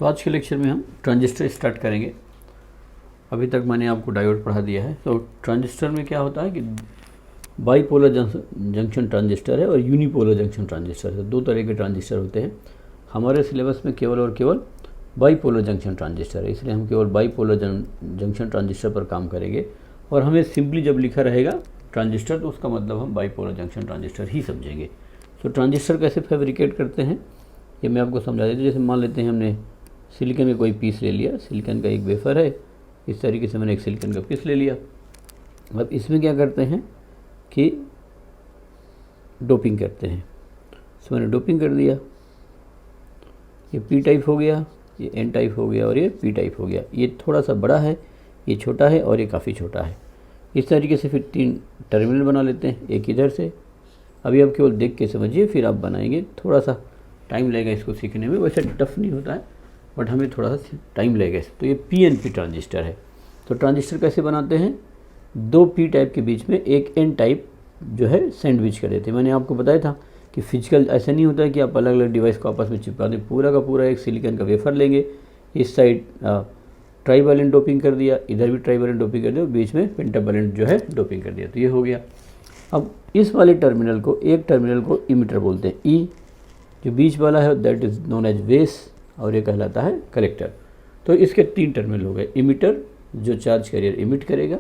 आज के लेक्चर में हम ट्रांजिस्टर स्टार्ट करेंगे। अभी तक मैंने आपको डायोड पढ़ा दिया है। तो ट्रांजिस्टर में क्या होता है कि बाईपोलर जंक्शन ट्रांजिस्टर है और यूनिपोलर जंक्शन ट्रांजिस्टर है। दो तरह के ट्रांजिस्टर होते हैं। हमारे सिलेबस में केवल और केवल बाईपोलर जंक्शन ट्रांजिस्टर है, इसलिए हम केवल बाईपोलर जंक्शन ट्रांजिस्टर पर काम करेंगे। और हमें सिंपली जब लिखा रहेगा ट्रांजिस्टर तो उसका मतलब हम बाईपोलर जंक्शन ट्रांजिस्टर ही समझेंगे। तो ट्रांजिस्टर कैसे फैब्रिकेट करते हैं ये मैं आपको समझा देता हूँ। जैसे मान लेते हैं हमने सिलिकॉन का कोई पीस ले लिया, सिलिकॉन का एक वेफर है, इस तरीके से मैंने एक सिलिकॉन का पीस ले लिया। अब इसमें क्या करते हैं कि डोपिंग करते हैं। तो मैंने डोपिंग कर दिया, ये पी टाइप हो गया, ये एन टाइप हो गया और ये पी टाइप हो गया। ये थोड़ा सा बड़ा है, ये छोटा है और ये काफ़ी छोटा है। इस तरीके से फिर 3 टर्मिनल बना लेते हैं, एक इधर से। अभी आप केवल देख के समझिए, फिर आप बनाएंगे। थोड़ा सा टाइम लगेगा इसको सीखने में, वैसे टफ नहीं होता है बट हमें थोड़ा सा टाइम लगेगा। तो ये पीएनपी ट्रांजिस्टर है। तो ट्रांजिस्टर कैसे बनाते हैं, 2 पी टाइप के बीच में एक एन टाइप जो है सैंडविच कर देते हैं। मैंने आपको बताया था कि फिजिकल ऐसा नहीं होता है कि आप अलग अलग डिवाइस को आपस में चिपका दें। पूरा का पूरा एक सिलिकॉन का वेफर लेंगे, इस साइड ट्राइवेलेंट डोपिंग कर दिया, इधर भी ट्राइवेलेंट डोपिंग कर दिया, बीच में पेंटावेलेंट जो है डोपिंग कर दिया। तो ये हो गया। अब इस वाले टर्मिनल को, एक टर्मिनल को इमीटर बोलते हैं, ई। जो बीच वाला है that is known as base और ये कहलाता है कलेक्टर। तो इसके 3 टर्मिनल हो गए, इमीटर जो चार्ज कैरियर इमिट करेगा,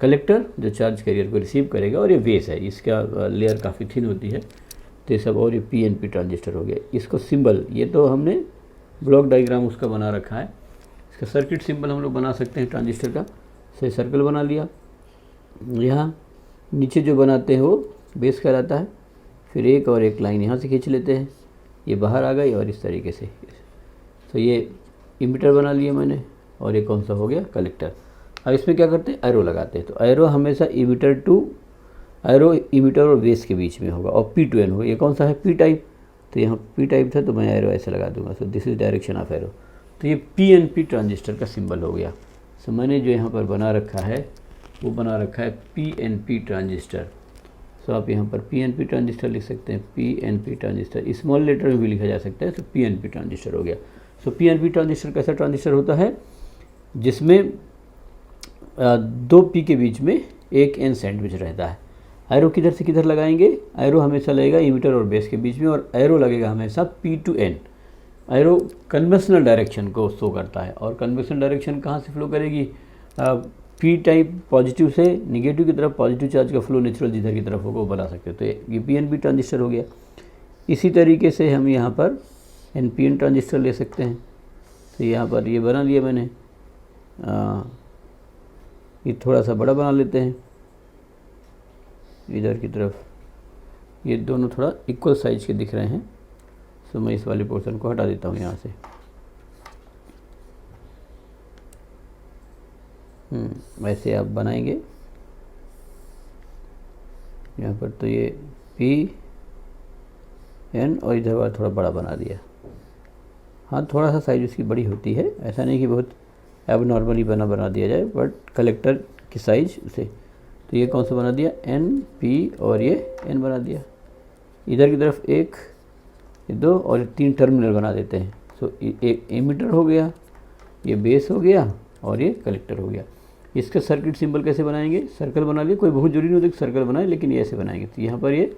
कलेक्टर जो चार्ज कैरियर को रिसीव करेगा, और ये बेस है, इसका लेयर काफ़ी थिन होती है। तो ये सब, और ये पीएनपी ट्रांजिस्टर हो गया। इसको सिंबल, ये तो हमने ब्लॉक डायग्राम उसका बना रखा है, इसका सर्किट सिंबल हम लोग बना सकते हैं ट्रांजिस्टर का। से सर्कल बना लिया, यहाँ नीचे जो बनाते हैं वो बेस कहलाता है। फिर एक और एक लाइन यहाँ से खींच लेते हैं, ये बाहर आ गई और इस तरीके से। तो ये इमीटर बना लिया मैंने, और ये कौन सा हो गया, कलेक्टर। अब इसमें क्या करते हैं, एरो लगाते हैं। तो एरो हमेशा इमीटर टू एरो, इमीटर और बेस के बीच में होगा, और पी टू एन होगा। ये कौन सा है, पी टाइप। तो यहाँ पी टाइप था तो मैं एरो ऐसे लगा दूंगा। So this is direction of arrow. तो ये पीएनपी ट्रांजिस्टर का सिंबल हो गया। सो मैंने जो यहाँ पर बना रखा है वो बना रखा है पीएनपी ट्रांजिस्टर। सो आप यहाँ पर पीएनपी ट्रांजिस्टर लिख सकते हैं, पीएनपी ट्रांजिस्टर स्मॉल लेटर में भी लिखा जा सकता है। तो पीएनपी ट्रांजिस्टर हो गया। सो पीएनपी ट्रांजिस्टर कैसा ट्रांजिस्टर होता है, जिसमें 2 पी के बीच में एक एन सैंडविच रहता है। एरो किधर से किधर लगाएंगे, एरो हमेशा लगेगा इमीटर और बेस के बीच में, और एरो लगेगा हमेशा P to N. Arrow conventional direction को शो करता है, और कन्वेंशनल डायरेक्शन कहाँ से फ्लो करेगी, पी टाइप पॉजिटिव से निगेटिव की तरफ पॉजिटिव चार्ज का फ्लो नेचुरल जिधर की तरफ होगा वो बना सकते हो। तो ये पीएनपी ट्रांजिस्टर हो गया। इसी तरीके से हम यहाँ पर एनपीएन ट्रांजिस्टर ले सकते हैं। तो यहाँ पर ये बना लिया मैंने, ये थोड़ा सा बड़ा बना लेते हैं इधर की तरफ। ये दोनों थोड़ा इक्वल साइज के दिख रहे हैं। तो मैं इस वाले पोर्शन को हटा देता हूँ यहाँ से। वैसे आप बनाएंगे यहाँ पर। तो ये पी एन और इधर वाला थोड़ा बड़ा बना दिया। हाँ, थोड़ा सा साइज उसकी बड़ी होती है, ऐसा नहीं कि बहुत अब नॉर्मली बना दिया जाए, बट कलेक्टर की साइज उसे। तो ये कौन सा बना दिया, एन पी, और ये एन बना दिया। इधर की तरफ 1, 2 और 3 टर्मिनल बना देते हैं। सो एक एमीटर हो गया, ये बेस हो गया और ये कलेक्टर हो गया। इसका सर्किट सिंबल कैसे बनाएंगे, सर्कल बना लिए, कोई बहुत जरूरी नहीं होता कि सर्कल बनाए, लेकिन ये ऐसे बनाएंगे। तो यहाँ पर ये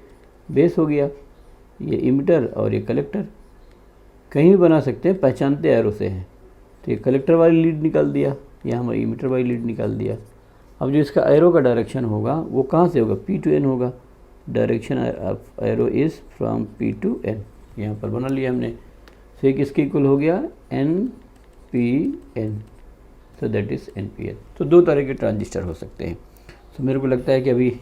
बेस हो गया, ये इमीटर और ये कलेक्टर। कहीं भी बना सकते हैं, पहचानते एरो से हैं। तो ये कलेक्टर वाली लीड निकाल दिया, यहाँ हमारी इमीटर वाली लीड निकाल दिया। अब जो इसका एरो का डायरेक्शन होगा वो कहाँ से होगा, पी टू एन होगा। Direction of arrow is from P to N, यहाँ पर बना लिया हमने। तो एक इसके इक्वल हो गया N P N, so that is N P N. तो 2 तरह के ट्रांजिस्टर हो सकते हैं। तो मेरे को लगता है कि अभी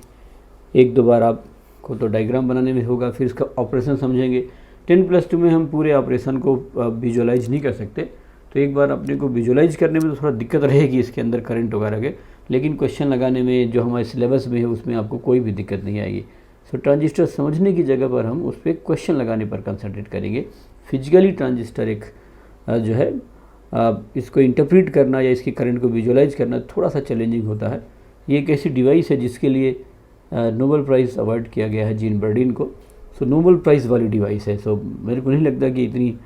1-2 बार आपको तो डायग्राम बनाने में होगा, फिर इसका ऑपरेशन समझेंगे। 10+2 में हम पूरे ऑपरेशन को विजुअलाइज नहीं कर सकते, तो एक बार अपने को विजुअलाइज करने में तो थोड़ा दिक्कत रहेगी इसके अंदर करंट वगैरह के, लेकिन क्वेश्चन लगाने में जो हमारे सिलेबस में है उसमें आपको कोई भी दिक्कत नहीं आएगी। सो ट्रांजिस्टर समझने की जगह पर हम उस पर क्वेश्चन लगाने पर कंसंट्रेट करेंगे। फिजिकली ट्रांजिस्टर एक जो है इसको इंटरप्रेट करना या इसके करंट को विजुअलाइज करना थोड़ा सा चैलेंजिंग होता है। ये एक ऐसी डिवाइस है जिसके लिए नोबेल प्राइज़ अवार्ड किया गया है जीन बर्डिन को। सो नोबेल प्राइज़ वाली डिवाइस है। सो मेरे को नहीं लगता कि इतनी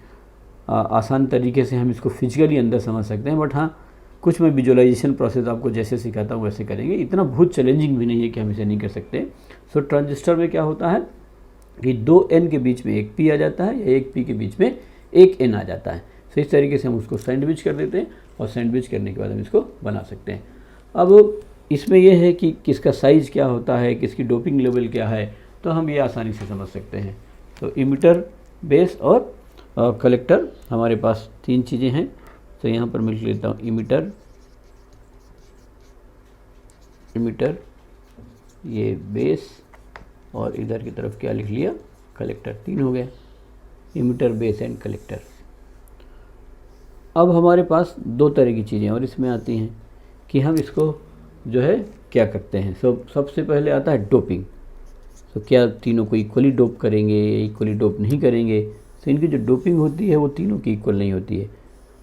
आसान तरीके से हम इसको फिजिकली अंदर समझ सकते हैं, बट हाँ कुछ मैं विजुअलाइजेशन प्रोसेस आपको जैसे सिखाता हूँ वैसे करेंगे। इतना बहुत चैलेंजिंग भी नहीं है कि हम इसे नहीं कर सकते। सो ट्रांजिस्टर में क्या होता है कि 2 N के बीच में एक P आ जाता है या एक P के बीच में एक N आ जाता है। सो इस तरीके से हम उसको सैंडविच कर देते हैं और सैंडविच करने के बाद हम इसको बना सकते हैं। अब इसमें यह है कि किसका साइज़ क्या होता है, किसकी डोपिंग लेवल क्या है, तो हम ये आसानी से समझ सकते हैं। तो इमिटर, बेस और कलेक्टर हमारे पास 3 चीज़ें हैं। तो यहाँ पर मैं लिख लेता हूँ इमिटर, ये बेस और इधर की तरफ क्या लिख लिया, कलेक्टर। 3 हो गया, इमिटर, बेस एंड कलेक्टर। अब हमारे पास 2 तरह की चीज़ें और इसमें आती हैं कि हम इसको जो है क्या करते हैं। सबसे पहले आता है डोपिंग। तो क्या तीनों को इक्वली डोप करेंगे, इक्वली डोप नहीं करेंगे। तो इनकी जो डोपिंग होती है वो तीनों की इक्वल नहीं होती है।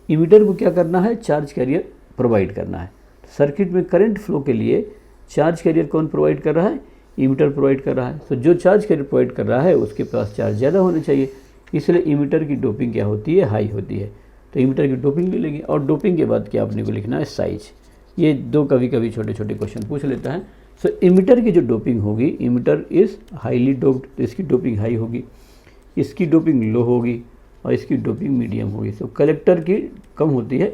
इमिटर को क्या करना है, चार्ज कैरियर प्रोवाइड करना है। सर्किट में करंट फ्लो के लिए चार्ज कैरियर कौन प्रोवाइड कर रहा है, इमिटर प्रोवाइड कर रहा है। तो जो चार्ज कैरियर प्रोवाइड कर रहा है उसके पास चार्ज ज़्यादा होना चाहिए, इसलिए इमिटर की डोपिंग क्या होती है, हाई होती है। तो इमिटर की डोपिंग ले लेंगे और डोपिंग के बाद क्या अपने को लिखना है, साइज। ये 2 कभी कभी छोटे छोटे क्वेश्चन पूछ लेता है। सो इमिटर की जो डोपिंग होगी, इमिटर इज़ हाईली डोप्ड, तो इसकी डोपिंग हाई होगी, इसकी डोपिंग लो होगी और इसकी डोपिंग मीडियम होगी। तो कलेक्टर की कम होती है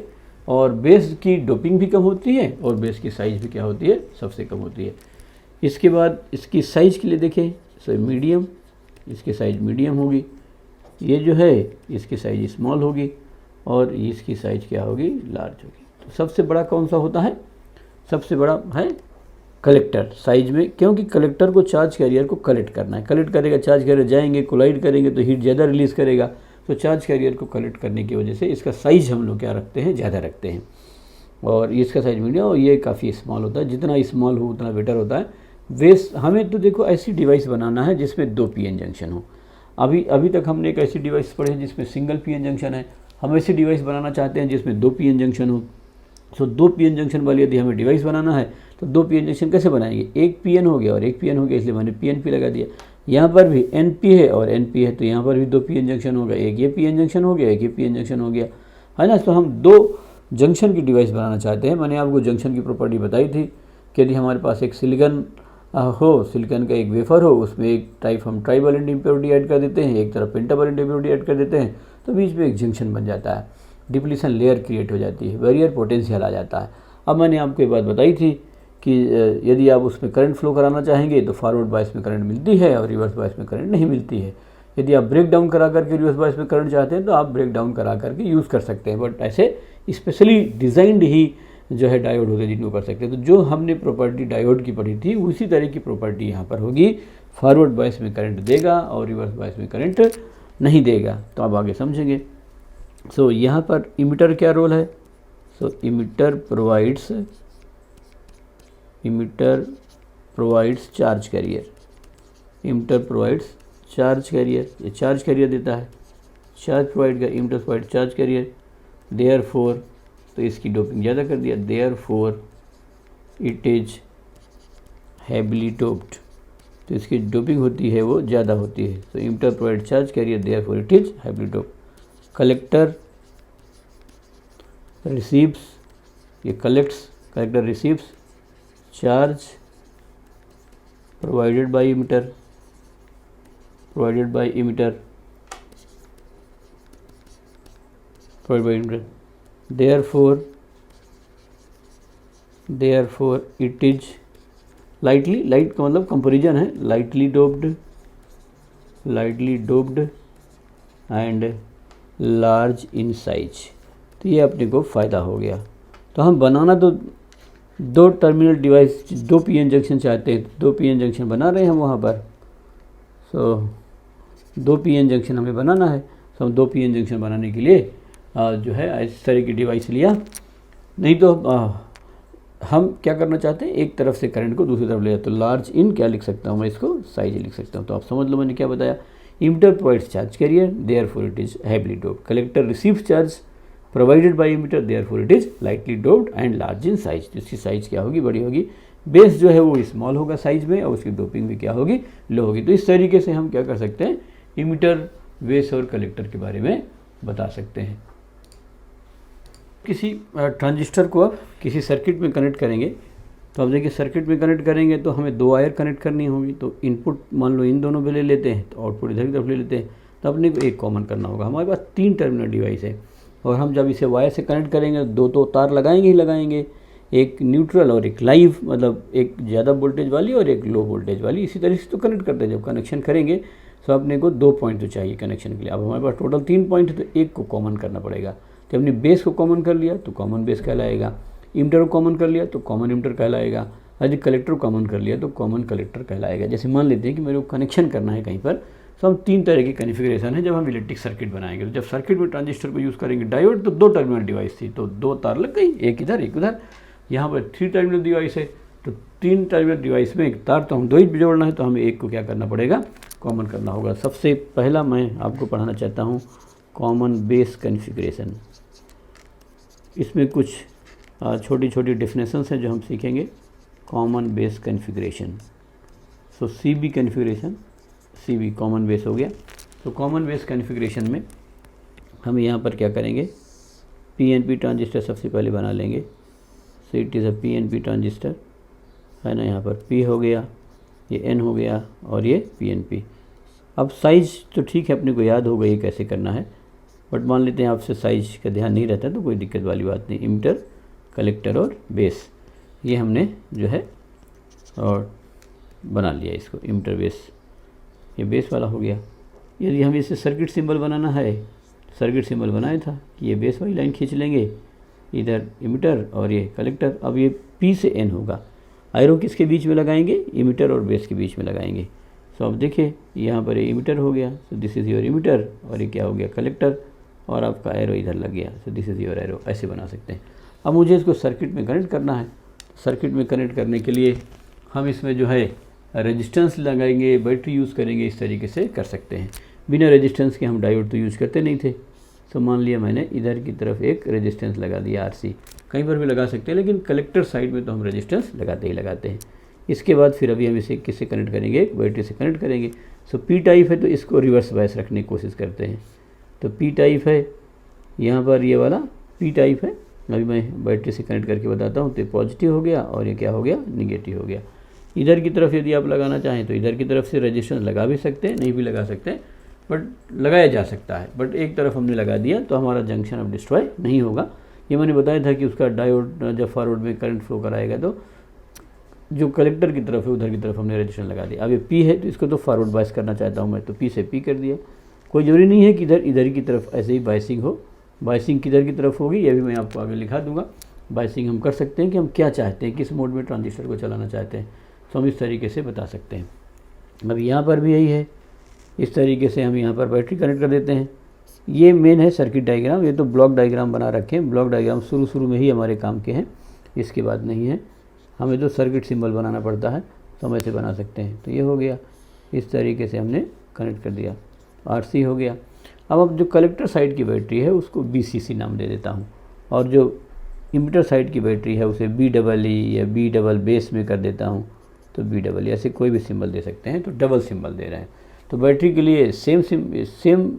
और बेस की डोपिंग भी कम होती है और बेस की साइज़ भी क्या होती है, सबसे कम होती है। इसके बाद इसकी साइज़ के लिए देखें, सो मीडियम, इसकी साइज़ मीडियम होगी, ये जो है इसकी साइज़ स्मॉल होगी और इसकी साइज़ क्या होगी, लार्ज होगी। तो सबसे बड़ा कौन सा होता है, सबसे बड़ा है कलेक्टर साइज में, क्योंकि कलेक्टर को चार्ज कैरियर को कलेक्ट करना है। कलेक्ट करेगा, चार्ज कैरियर जाएंगे, कोलाइड करेंगे तो हीट ज़्यादा रिलीज़ करेगा। तो चार्ज कैरियर को कलेक्ट करने की वजह से इसका साइज़ हम लोग क्या रखते हैं, ज़्यादा रखते हैं। और इसका साइज़ मीडियम और ये काफ़ी स्मॉल होता है। जितना स्मॉल हो उतना बेटर होता है। वेस्ट हमें तो देखो ऐसी डिवाइस बनाना है जिसमें 2 PN जंक्शन हो। अभी तक हमने एक ऐसी डिवाइस पढ़ी है जिसमें सिंगल PN जंक्शन है। हम ऐसी डिवाइस बनाना चाहते हैं जिसमें 2 PN जंक्शन हो। सो 2 PN जंक्शन वाली यदि हमें डिवाइस बनाना है तो 2 PN जंक्शन कैसे बनाएंगे, एक PN हो गया और एक PN हो गया, इसलिए मैंने PNP लगा दिया। यहाँ पर भी NP है और NP है तो यहाँ पर भी 2 PN जंक्शन होगा, एक ये PN जंक्शन हो गया, एक ये PN जंक्शन हो गया, है ना। तो हम 2 जंक्शन की डिवाइस बनाना चाहते हैं। मैंने आपको जंक्शन की प्रॉपर्टी बताई थी कि यदि हमारे पास एक सिलिकॉन हो, सिलिकॉन का एक वेफर हो, उसमें एक टाइप हम ट्राइवेलेंट इम्प्योरिटी ऐड कर देते हैं, एक तरफ पेंटावेलेंट इम्प्योरिटी ऐड कर देते हैं, तो बीच में एक जंक्शन बन जाता है, डिप्लीशन लेयर क्रिएट हो जाती है, बैरियर पोटेंशियल आ जाता है। अब मैंने आपको ये बात बताई थी कि यदि आप उसमें करंट फ्लो कराना चाहेंगे तो फॉरवर्ड बायस में करंट मिलती है और रिवर्स बायस में करंट नहीं मिलती है। यदि आप ब्रेक डाउन करा करके रिवर्स बायस में करंट चाहते हैं तो आप ब्रेक डाउन करा करके यूज़ कर सकते हैं, बट ऐसे स्पेशली डिज़ाइंड ही जो है डायोड होते हैं जिनको कर सकते हैं। तो जो हमने प्रॉपर्टी डायोड की पढ़ी थी उसी तरह की प्रॉपर्टी यहाँ पर होगी। फॉरवर्ड बायस में करंट देगा और रिवर्स बायस में करंट नहीं देगा। तो आप आगे समझेंगे। सो यहाँ पर इमिटर क्या रोल है, so emitter provides charge carrier, emitter provides charge carrier, ये चार्ज कैरियर देता है, चार्ज प्रोवाइड कर, emitter provide charge carrier, therefore तो इसकी डोपिंग ज़्यादा कर दिया, therefore it is heavily doped, तो इसकी डोपिंग होती है वो ज़्यादा होती है। तो emitter provide charge carrier, therefore it is heavily doped. Collector receives, ये collects, collector receives charge provided by emitter, therefore it is lightly, light का मतलब कंपेरिजन है, lightly doped and large in size। तो ये अपने को फ़ायदा हो गया। तो हम बनाना तो 2 टर्मिनल डिवाइस, 2 PN जंक्शन चाहते हैं, 2 PN जंक्शन बना रहे हैं हम वहाँ पर। सो 2 PN जंक्शन हमें बनाना है। तो हम 2 PN जंक्शन बनाने के लिए जो है इस तरह की डिवाइस लिया। नहीं तो हम क्या करना चाहते हैं, एक तरफ से करंट को दूसरी तरफ ले जाते। तो लार्ज इन क्या लिख सकता हूँ मैं, इसको साइज लिख सकता हूँ। तो आप समझ लो मैंने क्या बताया। Emitter provides charge carrier, therefore it is heavily doped. Collector receives charge provided by emitter, therefore it is lightly doped and large in size. जिसकी साइज क्या होगी, बड़ी होगी। बेस जो है वो स्मॉल होगा साइज में और उसकी डोपिंग भी क्या होगी, लो होगी। तो इस तरीके से हम क्या कर सकते हैं, इमिटर, बेस और कलेक्टर के बारे में बता सकते हैं। किसी ट्रांजिस्टर को अब किसी सर्किट में कनेक्ट करेंगे तो अब देखिए सर्किट में कनेक्ट करेंगे तो हमें 2 वायर कनेक्ट करनी होगी। तो इनपुट मान लो इन दोनों पे ले लेते हैं, तो आउटपुट इधर की तरफ ले लेते हैं, तो अपने को एक कॉमन करना होगा। हमारे पास 3 टर्मिनल डिवाइस है और हम जब इसे वायर से कनेक्ट करेंगे तो 2 तार लगाएंगे ही लगाएंगे, एक न्यूट्रल और एक लाइव, मतलब एक ज़्यादा वोल्टेज वाली और एक लो वोल्टेज वाली। इसी तरह से तो कनेक्ट करते हैं। जब कनेक्शन करेंगे तो अपने को 2 पॉइंट तो चाहिए कनेक्शन के लिए। अब हमारे पास टोटल 3 पॉइंट है तो एक को कॉमन करना पड़ेगा। तो हमने बेस को कॉमन कर लिया तो कॉमन बेस कहलाएगा, इमीटर को कॉमन कर लिया तो कॉमन इमीटर कहलाएगा, यदि कलेक्टर को कॉमन कर लिया तो कॉमन कलेक्टर कहलाएगा। जैसे मान लेते हैं कि मेरे को कनेक्शन करना है कहीं पर, तो हम 3 तरह की कॉन्फ़िगरेशन है जब हम इलेक्ट्रिक सर्किट बनाएंगे। तो जब सर्किट में ट्रांजिस्टर को यूज़ करेंगे डायोड, तो 2 टर्मिनल डिवाइस थी तो 2 तार लग गई, एक इधर एक उधर। यहाँ पर 3 टर्मिनल डिवाइस है तो 3 टर्मिनल डिवाइस में एक तार तो हम 2 ही जोड़ना है, तो हमें एक को क्या करना पड़ेगा, कॉमन करना होगा। सबसे पहला मैं आपको पढ़ाना चाहता हूँ कॉमन बेस कॉन्फ़िगरेशन। इसमें कुछ छोटी छोटी डेफिनेशंस हैं जो हम सीखेंगे। कॉमन बेस कॉन्फ़िगरेशन, सो CB configuration, CB common base हो गया। तो कॉमन बेस कॉन्फ़िगरेशन में हम यहाँ पर क्या करेंगे, PNP ट्रांजिस्टर सबसे पहले बना लेंगे। So it is a PNP transistor, है ना। यहाँ पर P हो गया, ये N हो गया और ये PNP। अब साइज़ तो ठीक है, अपने को याद होगा ये कैसे करना है, बट मान लेते हैं आपसे साइज़ का ध्यान नहीं रहता तो कोई दिक्कत वाली बात नहीं। इमीटर, कलेक्टर और बेस, ये हमने जो है और बना लिया इसको, इमीटर बेस, ये बेस वाला हो गया। यदि हमें इसे सर्किट सिंबल बनाना है, सर्किट सिंबल बनाया था कि ये बेस वाली लाइन खींच लेंगे, इधर इमीटर और ये कलेक्टर। अब ये P से N होगा, आयरो किसके बीच में लगाएंगे, इमीटर और बेस के बीच में लगाएंगे। सो अब देखिए यहाँ पर ये इमीटर हो गया, so this is your emitter, और ये क्या हो गया, कलेक्टर, और आपका एरो इधर लग गया, so this is your arrow. ऐसे बना सकते हैं। अब मुझे इसको सर्किट में कनेक्ट करना है। सर्किट में कनेक्ट करने के लिए हम इसमें जो है रेजिस्टेंस लगाएंगे, बैटरी यूज़ करेंगे, इस तरीके से कर सकते हैं। बिना रेजिस्टेंस के हम डायोड तो यूज़ करते नहीं थे। तो मान लिया मैंने इधर की तरफ एक रेजिस्टेंस लगा दिया, RC, कहीं पर भी लगा सकते हैं, लेकिन कलेक्टर साइड में तो हम रेजिस्टेंस लगाते ही लगाते हैं। इसके बाद फिर अभी हम इसे किससे कनेक्ट करेंगे, बैटरी से कनेक्ट करेंगे। सो P टाइप है तो इसको रिवर्स बायस रखने की कोशिश करते हैं। तो P टाइप है, यहाँ पर ये वाला P टाइप है। अभी मैं बैटरी से कनेक्ट करके बताता हूँ। तो पॉजिटिव हो गया और ये क्या हो गया, निगेटिव हो गया। इधर की तरफ यदि आप लगाना चाहें तो इधर की तरफ से रेजिस्टेंस लगा भी सकते हैं, नहीं भी लगा सकते हैं, बट लगाया जा सकता है। बट एक तरफ हमने लगा दिया तो हमारा जंक्शन अब डिस्ट्रॉय नहीं होगा। ये मैंने बताया था कि उसका डायोड जब फॉरवर्ड में करंट फ्लो कराएगा तो जो कलेक्टर की तरफ है उधर की तरफ हमने रेजिस्टेंस लगा दिया। अब ये P है तो इसको तो फॉरवर्ड बायस करना चाहता हूँ मैं, तो P से P कर दिया। कोई ज़रूरी नहीं है कि इधर की तरफ ऐसे ही बायसिंग हो। बायसिंग किधर की तरफ होगी ये भी मैं आपको आगे लिखा दूंगा। बायसिंग हम कर सकते हैं कि हम क्या चाहते हैं, किस मोड में ट्रांजिस्टर को चलाना चाहते हैं, तो हम इस तरीके से बता सकते हैं। अब यहाँ पर भी यही है, इस तरीके से हम यहाँ पर बैटरी कनेक्ट कर देते हैं। ये मेन है सर्किट डायग्राम, ये तो ब्लॉक डायग्राम बना रखे हैं। ब्लॉक डायग्राम शुरू में ही हमारे काम के हैं, इसके बाद नहीं है। हमें तो सर्किट सिंबल बनाना पड़ता है तो हम ऐसे बना सकते हैं। तो ये हो गया, इस तरीके से हमने कनेक्ट कर दिया, RC हो गया। अब जो कलेक्टर साइड की बैटरी है उसको BCC नाम दे देता हूँ, और जो इमीटर साइड की बैटरी है उसे BEE या B डबल बेस में कर देता हूँ। तो BEE ऐसे कोई भी सिंबल दे सकते हैं, तो डबल सिंबल दे रहे हैं। तो बैटरी के लिए सेम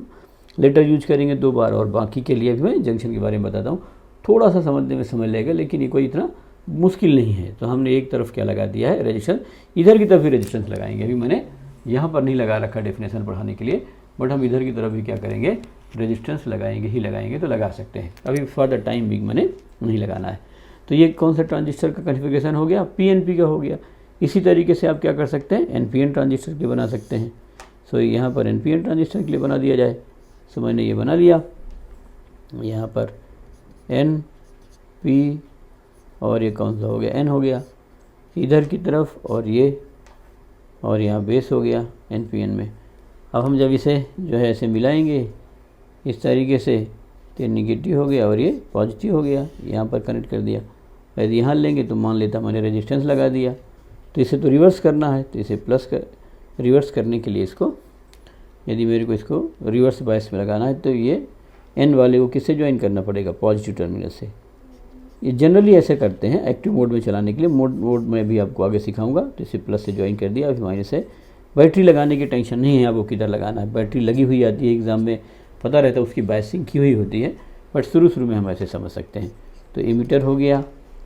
लेटर यूज करेंगे 2 बार, और बाकी के लिए भी मैं जंक्शन के बारे में बताता हूँ। थोड़ा सा समझने में समय लगेगा, लेकिन ये कोई इतना मुश्किल नहीं है। तो हमने एक तरफ क्या लगा दिया है, रेजिस्टेंस, इधर की तरफ भी रेजिस्टेंस लगाएंगे। अभी मैंने यहाँ पर नहीं लगा रखा डेफिनेशन पढ़ाने के लिए, बट हम इधर की तरफ भी क्या करेंगे, रेजिस्टेंस लगाएंगे ही लगाएंगे, तो लगा सकते हैं। अभी फॉर द टाइम बिंग मैंने नहीं लगाना है। तो ये कौन सा ट्रांजिस्टर का कॉन्फ़िगरेशन हो गया, PNP का हो गया। इसी तरीके से आप क्या कर सकते हैं, NPN ट्रांजिस्टर के लिए बना सकते हैं। सो यहाँ पर NPN ट्रांजिस्टर के लिए बना दिया जाए। सो मैंने ये बना लिया, यहाँ पर N P और ये कौन सा हो गया, N हो गया इधर की तरफ, और ये और यहाँ बेस हो गया NPN में। अब हम जब इसे जो है ऐसे मिलाएंगे इस तरीके से, तो निगेटिव हो गया और ये पॉजिटिव हो गया, यहाँ पर कनेक्ट कर दिया। यदि यहाँ लेंगे तो मान लेता मैंने रेजिस्टेंस लगा दिया, तो इसे तो रिवर्स करना है, तो इसे रिवर्स करने के लिए इसको, यदि मेरे को इसको रिवर्स बायस में लगाना है तो ये N वाले को किससे ज्वाइन करना पड़ेगा, पॉजिटिव टर्मिनल से। ये जनरली ऐसे करते हैं एक्टिव मोड में चलाने के लिए, मोड में भी आपको आगे सिखाऊंगा। तो इसे प्लस से ज्वाइन कर दिया, फिर माइनस से। बैटरी लगाने की टेंशन नहीं है आपको किधर लगाना है, बैटरी लगी हुई आती है एग्ज़ाम में, पता रहता है उसकी बायसिंग की हुई होती है, बट शुरू में हम ऐसे समझ सकते हैं। तो इमीटर हो गया,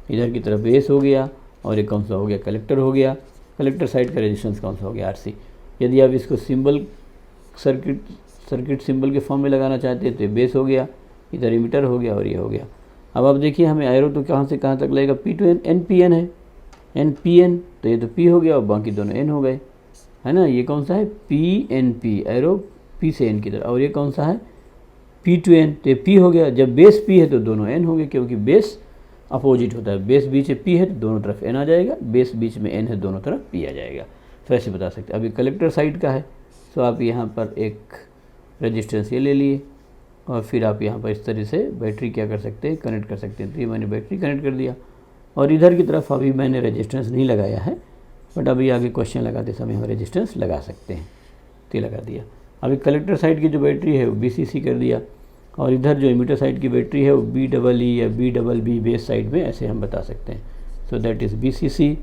इधर की तरफ बेस हो गया, और एक कौन सा हो गया, कलेक्टर हो गया। कलेक्टर साइड का रेजिस्टेंस कौन सा हो गया, RC। यदि आप इसको सिंबल सर्किट सिंबल के फॉर्म में लगाना चाहते हैं तो ये बेस हो गया, इधर इमीटर हो गया और ये हो गया। अब आप देखिए हमें एरो तो कहाँ से कहाँ तक लगेगा, P to N, NPN है, NPN, तो ये तो P हो गया और बाकी दोनों N हो गए, है ना। ये कौन सा है, PNP, एरो P से N की तरफ, और ये कौन सा है, P to N, तो ये P हो गया। जब बेस P है तो दोनों N हो गए, क्योंकि बेस अपोजिट होता है, बेस बीच में P है तो दोनों तरफ N आ जाएगा, बेस बीच में N है दोनों तरफ P आ जाएगा। तो ऐसे बता सकते हैं। अभी कलेक्टर साइड का है, तो आप यहाँ पर एक रेजिस्टेंस ये ले लिए, और फिर आप यहाँ पर इस तरह से बैटरी क्या कर सकते हैं, कनेक्ट कर सकते हैं। तो ये मैंने बैटरी कनेक्ट कर दिया, और इधर की तरफ अभी मैंने रेजिस्टेंस नहीं लगाया है, बट अभी आगे क्वेश्चन लगाते समय हम रेजिस्टेंस लगा सकते हैं, तो लगा दिया। अभी कलेक्टर साइड की जो बैटरी है वो BCC कर दिया, और इधर जो इमीटर साइड की बैटरी है वो BEE या BBB बेस साइड में, ऐसे हम बता सकते हैं। सो दैट इज़ BCC,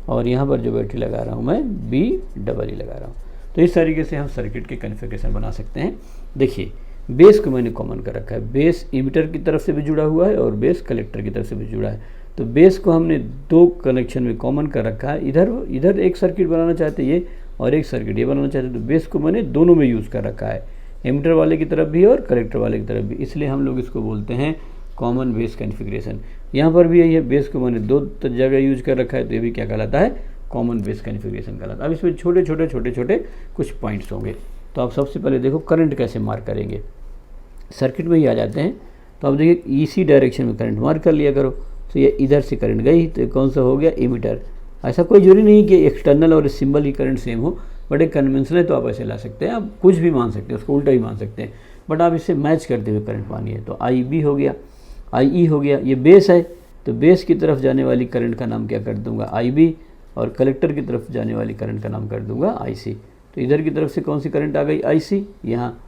और यहाँ पर जो बैटरी लगा रहा हूँ मैं BEE लगा रहा हूँ। तो इस तरीके से हम सर्किट के कॉन्फ़िगरेशन बना सकते हैं। देखिए बेस को मैंने कॉमन कर रखा है, बेस इमीटर की तरफ से भी जुड़ा हुआ है और बेस कलेक्टर की तरफ से भी जुड़ा है। तो बेस को हमने दो कनेक्शन में कॉमन कर रखा है, इधर एक सर्किट बनाना चाहते ये, और एक सर्किट ये बनाना चाहते, तो बेस को मैंने दोनों में यूज़ कर रखा है, एमीटर वाले की तरफ भी और कलेक्टर वाले की तरफ भी, इसलिए हम लोग इसको बोलते हैं कॉमन बेस कॉन्फ़िगरेशन। यहाँ पर भी यही है, बेस को मैंने दो जगह यूज कर रखा है, तो ये भी क्या कहलाता है, कॉमन बेस कॉन्फ़िगरेशन कहलाता है। अब इसमें छोटे छोटे कुछ पॉइंट्स होंगे। तो आप सबसे पहले देखो करंट कैसे मार्क करेंगे, सर्किट में ही आ जाते हैं। तो आप देखिए इसी डायरेक्शन में करंट मार्क कर लिया करो, तो ये इधर से करंट गई, तो कौन सा हो गया, इमीटर। ऐसा कोई जरूरी नहीं कि एक्सटर्नल और सिंबल ही करंट सेम हो, बट एक कन्वेंशन है तो आप ऐसे ला सकते हैं, आप कुछ भी मान सकते हैं, उसको उल्टा ही मान सकते हैं, बट आप इससे मैच करते हुए करंट मानिए। तो IB हो गया, IE हो गया, ये बेस है, तो बेस की तरफ जाने वाली करंट का नाम क्या कर दूंगा, IB, और कलेक्टर की तरफ जाने वाली करंट का नाम कर दूंगा IC। तो इधर की तरफ से कौन सी करंट आ गई, IC यहाँ।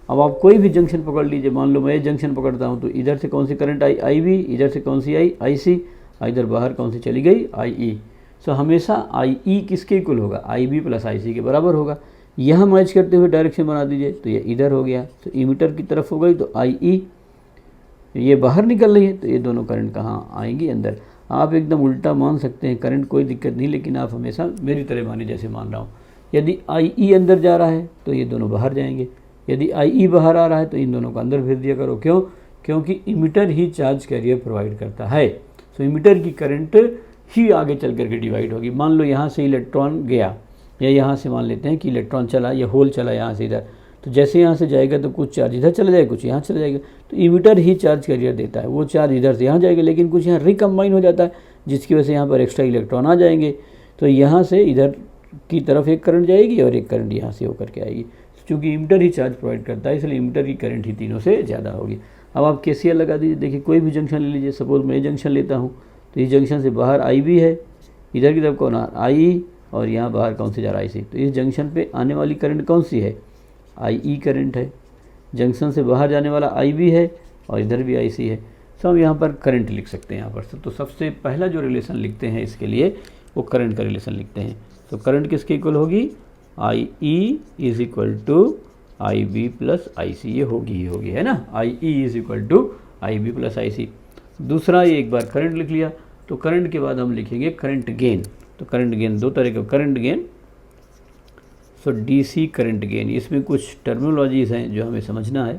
अब आप कोई भी जंक्शन पकड़ लीजिए, मान लो मैं ये जंक्शन पकड़ता हूँ, तो इधर से कौन सी करंट आई, IB, इधर से कौन सी आई, IC, इधर बाहर कौन सी चली गई, IE। सो हमेशा IE किसके इक्वल होगा, IB प्लस IC के बराबर होगा। यह मैच करते हुए डायरेक्शन बना दीजिए, तो ये इधर हो गया, तो इमीटर की तरफ हो गई, तो IE, ये बाहर निकल रही है, तो ये दोनों करंट कहाँ आएंगी, अंदर। आप एकदम उल्टा मान सकते हैं करंट, कोई दिक्कत नहीं, लेकिन आप हमेशा मेरी तरह माने जैसे मान रहा हूँ। यदि IE अंदर जा रहा है तो ये दोनों बाहर जाएंगे, यदि IE बाहर आ रहा है तो इन दोनों को अंदर भेज दिया करो। क्यों, क्योंकि इमीटर ही चार्ज कैरियर प्रोवाइड करता है। सो इमीटर की करंट ही आगे चल करके डिवाइड होगी। मान लो यहाँ से इलेक्ट्रॉन गया, या यहाँ से मान लेते हैं कि इलेक्ट्रॉन चला, या होल चला यहाँ से इधर, तो जैसे यहाँ से जाएगा तो कुछ चार्ज इधर चला जाएगा, कुछ यहाँ चला जाएगा। तो इमीटर ही चार्ज कैरियर देता है, वो चार्ज इधर से यहाँ जाएगा, लेकिन कुछ यहाँ रिकम्बाइन हो जाता है, जिसकी वजह से यहाँ पर एक्स्ट्रा इलेक्ट्रॉन आ जाएंगे। तो यहाँ से इधर की तरफ एक करंट जाएगी और एक करंट यहाँ से होकर के आएगी। चूँकि इमीटर ही चार्ज प्रोवाइड करता है, इसलिए इमीटर की करंट ही तीनों से ज़्यादा होगी। अब आप KCL लगा दीजिए। देखिए कोई भी जंक्शन ले लीजिए, सपोज मैं ये जंक्शन लेता हूँ, तो इस जंक्शन से बाहर IB है, इधर की तरफ कौन आ IE, और यहाँ बाहर कौन सी जा रहा है IC। तो इस जंक्शन पे आने वाली करंट कौन सी है, IE करंट है। जंक्शन से बाहर जाने वाला IB है, और इधर भी IC है। सो हम यहाँ पर करंट लिख सकते हैं यहाँ पर। तो सबसे पहला जो रिलेशन लिखते हैं इसके लिए, वो करंट का रिलेशन लिखते हैं। तो करंट किसके इक्वल होगी, IE is equal to IB plus IC, ये होगी, है ना। IE is equal to IB plus IC। दूसरा ये एक बार करंट लिख लिया, तो करंट के बाद हम लिखेंगे करंट गेन। तो करंट गेन दो तरह का करंट गेन, सो DC करंट गेन। इसमें कुछ टर्मिनोलॉजीज़ हैं जो हमें समझना है,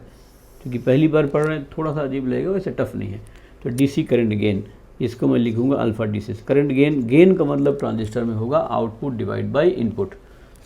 क्योंकि पहली बार पढ़ रहे हैं, थोड़ा सा अजीब लगेगा, वैसे टफ नहीं है। तो DC करंट गेन, इसको मैं लिखूंगा अल्फा DC। करंट गेन का मतलब ट्रांजिस्टर में होगा आउटपुट डिवाइड बाय इनपुट।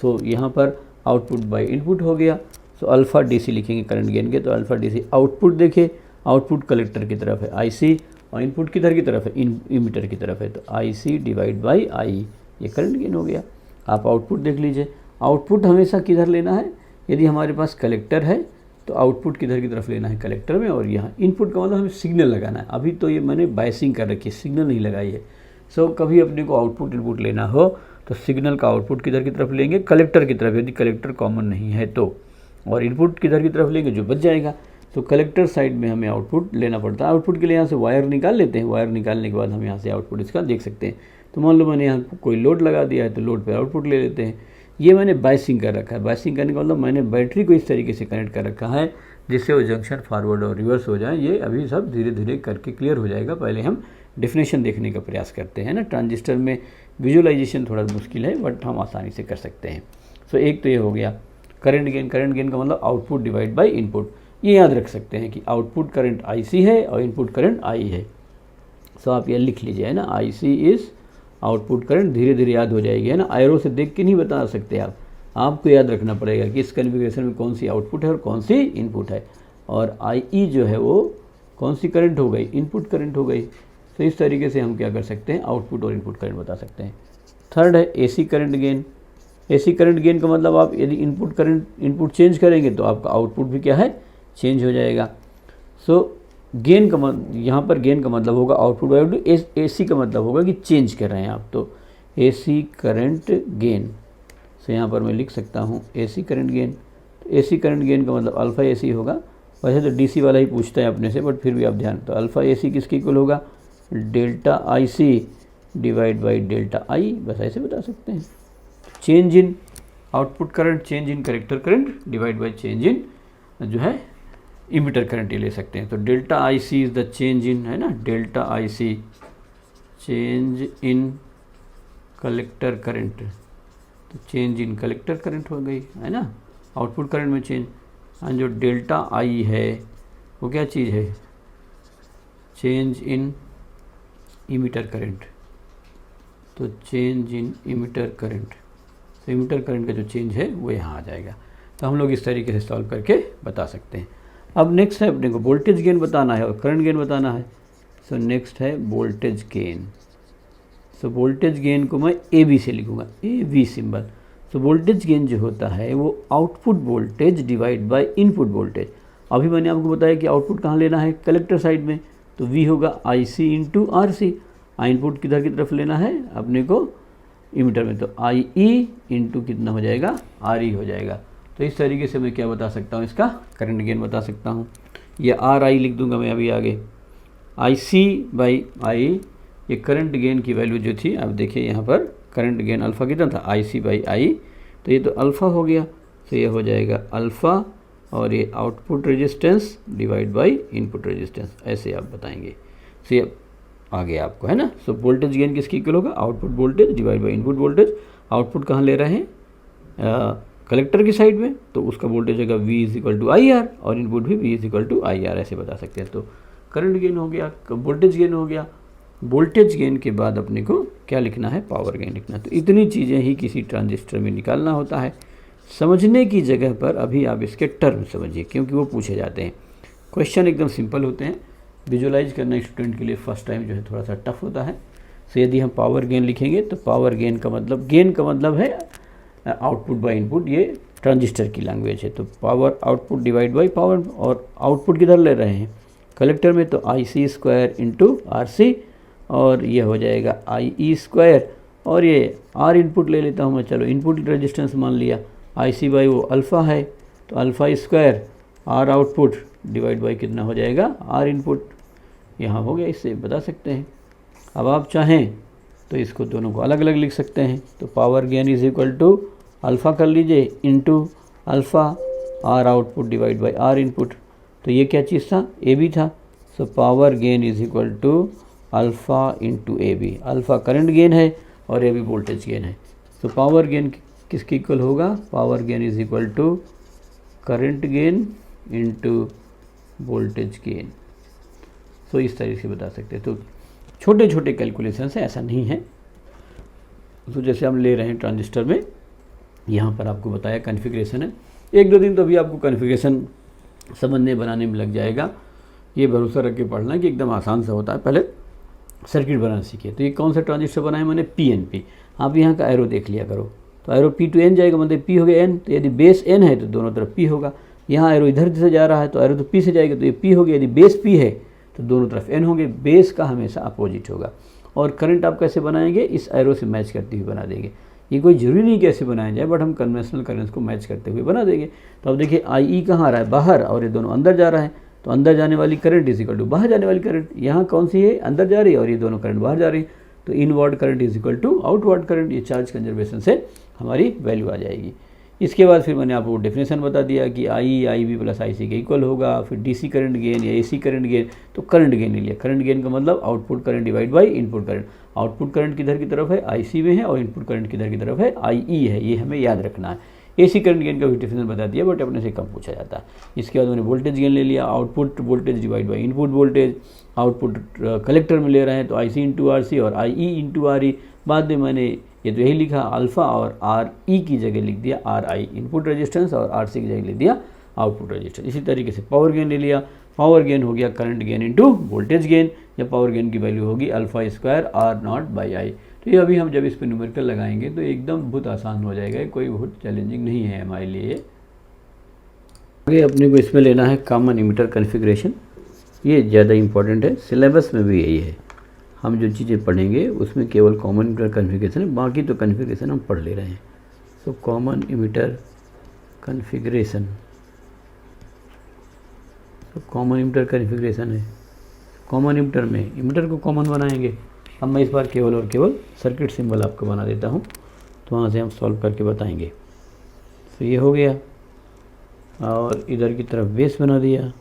सो यहाँ पर आउटपुट बाय इनपुट हो गया, सो अल्फा DC लिखेंगे करंट गेन के। तो अल्फा DC आउटपुट देखें, आउटपुट कलेक्टर की तरफ है IC, और इनपुट किधर की तरफ है, इमीटर की तरफ है, तो IC डिवाइड बाई IE, ये करंट गेन हो गया। आप आउटपुट देख लीजिए, आउटपुट हमेशा किधर लेना है, यदि हमारे पास कलेक्टर है तो आउटपुट किधर की तरफ लेना है, कलेक्टर में, और यहाँ इनपुट का मतलब हमें सिग्नल लगाना है। अभी तो ये मैंने बायसिंग कर रखी है, सिग्नल नहीं लगाई है। सो कभी अपने को आउटपुट इनपुट लेना हो तो सिग्नल का आउटपुट किधर की तरफ लेंगे, कलेक्टर की तरफ, यदि कलेक्टर कॉमन नहीं है तो, और इनपुट किधर की तरफ लेंगे, जो बच जाएगा। तो कलेक्टर साइड में हमें आउटपुट लेना पड़ता है। आउटपुट के लिए यहाँ से वायर निकाल लेते हैं, वायर निकालने के बाद हम यहाँ से आउटपुट इसका देख सकते हैं। तो मान लो मैंने यहाँ कोई लोड लगा दिया है, तो लोड पे आउटपुट ले लेते हैं। ये मैंने बायसिंग कर रखा है। बायसिंग करने का मतलब मैंने बैटरी को इस तरीके से कनेक्ट कर रखा है जिससे वो जंक्शन फॉरवर्ड और रिवर्स हो जाए। ये अभी सब धीरे धीरे करके क्लियर हो जाएगा। पहले हम डेफिनेशन देखने का प्रयास करते हैं ना। ट्रांजिस्टर में विजुअलाइजेशन थोड़ा मुश्किल है, बट हम आसानी से कर सकते हैं। सो एक तो ये हो गया करंट गेन। करंट गेन का मतलब आउटपुट डिवाइड बाय इनपुट। ये याद रख सकते हैं कि आउटपुट करंट IC है और इनपुट करंट I है। सो आप ये लिख लीजिए है ना, IC इज़ आउटपुट करंट। धीरे धीरे याद हो जाएगी है ना, एरो से देख के नहीं बता सकते आप, आपको याद रखना पड़ेगा कि इस कन्फिग्रेशन में कौन सी आउटपुट है और कौन सी इनपुट है। और IE जो है वो कौन सी करंट हो गई, इनपुट करंट हो गई। तो इस तरीके से हम क्या कर सकते हैं, आउटपुट और इनपुट करंट बता सकते हैं। थर्ड है AC current gain. AC current gain का मतलब आप यदि इनपुट चेंज करेंगे तो आपका आउटपुट भी क्या है, चेंज हो जाएगा। सो गेन का यहाँ पर गेन का मतलब होगा आउटपुट बाय AC का मतलब होगा कि चेंज कर रहे हैं आप, तो AC करंट गेन। सो यहाँ पर मैं लिख सकता हूँ AC करंट गेन। तो AC करंट गेन का मतलब अल्फ़ा AC होगा। वैसे तो DC वाला ही पूछता है अपने से, बट फिर भी आप ध्यान, तो अल्फ़ा AC किसके इक्वल होगा, delta IC divide by delta I, बस ऐसे बता सकते हैं। Change in output current, change in collector current divide by change in जो है इमिटर करंट ये ले सकते हैं। तो delta IC is the change in, है ना, delta IC change in collector current. तो चेंज इन कलेक्टर करंट हो गई है ना, आउटपुट करंट में चेंज। और जो डेल्टा I है वो क्या चीज़ है, चेंज इन इमिटर करंट। तो चेंज इन इमिटर करंट, तो इमिटर करंट का जो चेंज है वो यहाँ आ जाएगा। तो हम लोग इस तरीके से सॉल्व करके बता सकते हैं। अब नेक्स्ट है अपने को वोल्टेज गेन बताना है और करंट गेन बताना है। सो नेक्स्ट है voltage gain. So voltage gain को मैं AB से लिखूँगा, AB symbol. So voltage gain जो होता है वो output voltage divide by input voltage. अभी मैंने आपको बताया कि आउटपुट कहाँ लेना है, कलेक्टर साइड में, तो V होगा IC इंटू RC। इनपुट किधर की तरफ लेना है अपने को, इमीटर में, तो IE इंटू कितना हो जाएगा, RE हो जाएगा। तो इस तरीके से मैं क्या बता सकता हूँ, इसका करंट गेन बता सकता हूँ। ये RI लिख दूंगा मैं अभी आगे, IC बाई I, ये करंट गेन की वैल्यू जो थी, अब देखिए यहाँ पर करंट गेन अल्फ़ा कितना था, IC बाई I, तो ये तो अल्फ़ा हो गया। तो ये हो जाएगा अल्फ़ा और ये output resistance divide by input resistance, ऐसे आप बताएंगे। तो ये आ गया आपको, है ना। सो वोल्टेज गेन किसकी इक्वल होगा, output voltage divide by input voltage. Output कहाँ ले रहे हैं, कलेक्टर की साइड में, तो उसका वोल्टेज होगा V is equal to IR और इनपुट भी V is equal to IR, ऐसे बता सकते हैं। तो करंट गेन हो गया, वोल्टेज गेन हो गया। वोल्टेज गेन के बाद अपने को क्या लिखना है, पावर गेन लिखना। तो इतनी चीज़ें ही किसी ट्रांजिस्टर में निकालना होता है। समझने की जगह पर अभी आप इसके टर्म समझिए, क्योंकि वो पूछे जाते हैं। क्वेश्चन एकदम सिंपल होते हैं, विजुअलाइज करना स्टूडेंट के लिए फर्स्ट टाइम जो है थोड़ा सा टफ होता है। तो यदि हम पावर गेन लिखेंगे तो पावर गेन का मतलब है आउटपुट बाय इनपुट, ये ट्रांजिस्टर की लैंग्वेज है। तो power output divide by power, और आउटपुट किधर ले रहे हैं, कलेक्टर में, तो IC स्क्वायर इंटू RC, और ये हो जाएगा IE स्क्वायर, और ये R इनपुट ले लेता हूँ मैं, चलो इनपुट रेजिस्टेंस मान लिया, IC बाई वो अल्फ़ा है, तो alpha square R output divide by कितना हो जाएगा, R इनपुट। यहाँ हो गया, इससे बता सकते हैं। अब आप चाहें तो इसको दोनों को अलग अलग लिख सकते हैं। तो power gain is equal to alpha कर लीजिए into alpha R output divide by R input. तो ये क्या चीज़ था, AB था। So power gain is equal to alpha into AB। Alpha current gain है और AB वोल्टेज गेन है। तो पावर गेन किसके इक्वल होगा, power gain is equal to current gain into voltage gain. तो इस तरीके से बता सकते हैं। तो छोटे छोटे कैलकुलेशन है, ऐसा नहीं है। तो जैसे हम ले रहे हैं ट्रांजिस्टर में, यहाँ पर आपको बताया कॉन्फ़िगरेशन है। एक दो दिन तो अभी आपको कॉन्फ़िगरेशन समझने बनाने में लग जाएगा। ये भरोसा रख के पढ़ना कि एकदम आसान सा होता है। पहले सर्किट बनाना सीखिए। तो ये कौन सा ट्रांजिस्टर बनाया मैंने, PNP। आप यहाँ का एरो देख लिया करो, तो एरो P to N जाएगा, मतलब P हो गया N। तो यदि बेस N है तो दोनों तरफ P होगा। यहाँ एरो इधर से जा रहा है तो एरो तो P से जाएगा, तो ये P हो गया। यदि बेस P है तो दोनों तरफ N होंगे, बेस का हमेशा अपोजिट होगा। और करंट आप कैसे बनाएंगे, इस एरो से मैच करते हुए बना देंगे। ये कोई ज़रूरी नहीं कैसे बनाया जाए, बट हम कन्वेंशनल करंट्स को मैच करते हुए बना देंगे। तो अब देखिए IE कहाँ आ रहा है, बाहर, और ये दोनों अंदर जा रहा है। तो अंदर जाने वाली करंट इज इक्वल टू बाहर जाने वाली करंट। यहाँ कौन सी है, अंदर जा रही है, और ये दोनों करंट बाहर जा रही है। तो inward current is equal to outward current. ये चार्ज कंजर्वेशन से हमारी वैल्यू आ जाएगी। इसके बाद फिर मैंने आपको डेफिनेशन बता दिया कि आई बी प्लस आई सी के इक्वल होगा। फिर डीसी करंट गेन या एसी करंट गेन, तो करंट गेन ले लिया। करंट गेन का मतलब output current divide by input current. Output current किधर की तरफ है, आईसी में है, और इनपुट करंट किधर की तरफ है, आईई है। ये हमें याद रखना है। एसी करंट गेन का भी डेफिनेशन बता दिया, बट अपने से कम पूछा जाता है। इसके बाद मैंने वोल्टेज गेन ले लिया, output voltage divide by input voltage. Output collector में ले रहे हैं तो आई सी इंटू आर सी और आई ई इंटू आर ई। बाद में मैंने ये तो यही लिखा, अल्फ़ा और आर ई की जगह लिख दिया आर आई इनपुट रेजिस्टेंस, और आर सी की जगह लिख दिया आउटपुट रेजिस्टेंस। इसी तरीके से पावर गेन ले लिया। पावर गेन हो गया current gain into voltage gain, या पावर गेन की वैल्यू होगी alpha square R nought by I. तो ये अभी हम जब इस पर न्यूमेरिकल लगाएंगे तो एकदम बहुत आसान हो जाएगा, कोई बहुत चैलेंजिंग नहीं है हमारे लिए। आगे अपने को इसमें लेना है कॉमन इमीटर कॉन्फ़िगरेशन। ये ज़्यादा इम्पोर्टेंट है, सिलेबस में भी यही है। हम जो चीज़ें पढ़ेंगे उसमें केवल कॉमन इमीटर कॉन्फ़िगरेशन है, बाकी तो कॉन्फ़िगरेशन हम पढ़ ले रहे हैं। तो कॉमन इमीटर कॉन्फ़िगरेशन, तो कॉमन इमीटर कॉन्फ़िगरेशन है। कॉमन इमीटर में इमीटर को कॉमन बनाएंगे। अब मैं इस बार केवल और केवल सर्किट सिंबल आपको बना देता हूँ, तो वहाँ से हम सॉल्व करके बताएंगे। तो ये हो गया, और इधर की तरफ बेस बना दिया,